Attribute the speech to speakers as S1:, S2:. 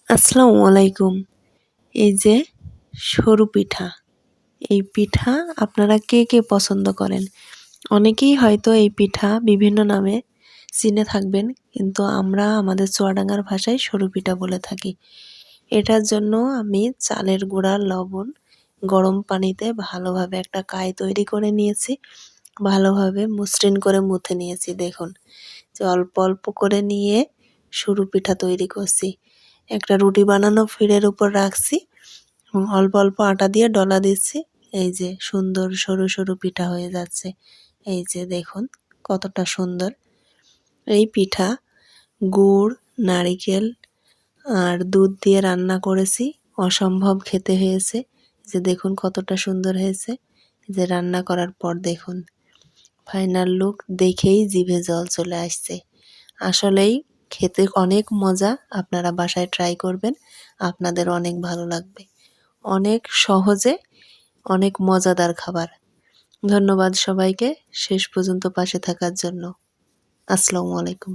S1: আসসালামু আলাইকুম। এই যে সরু পিঠা, এই পিঠা আপনারা কে, কে পছন্দ করেন? অনেকেই হয়তো এই পিঠা বিভিন্ন নামে চিনে থাকবেন, কিন্তু আমরা আমাদের চুয়াডাঙ্গার ভাষায় সরু পিঠা বলে থাকি। এটার জন্য আমি চালের গুঁড়া, লবণ, গরম পানিতে ভালোভাবে একটা কাই তৈরি করে নিয়েছি। ভালোভাবে মসৃণ করে মুথে নিয়েছি দেখুন। যে অল্প, অল্প করে নিয়ে সরু পিঠা তৈরি করছি। একটা রুটি বানানো ফিরের উপর রাখছি এবং অল্প অল্প আটা দিয়ে ডলা দিচ্ছি। এই যে সুন্দর সরু সরু পিঠা হয়ে যাচ্ছে। এই যে দেখুন কতটা সুন্দর। এই পিঠা গুড়, নারিকেল আর দুধ দিয়ে রান্না করেছি। অসম্ভব খেতে হয়েছে। যে দেখুন কতটা সুন্দর হয়েছে। যে রান্না করার পর দেখুন ফাইনাল লুক দেখেই জিভে জল চলে আসছে। আসলেই খেতে অনেক মজা। আপনারা বাসায় ট্রাই করবেন, আপনাদের অনেক ভালো লাগবে। অনেক সহজে অনেক মজাদার খাবার। ধন্যবাদ সবাইকে শেষ পর্যন্ত পাশে থাকার জন্য। আসসালামু আলাইকুম।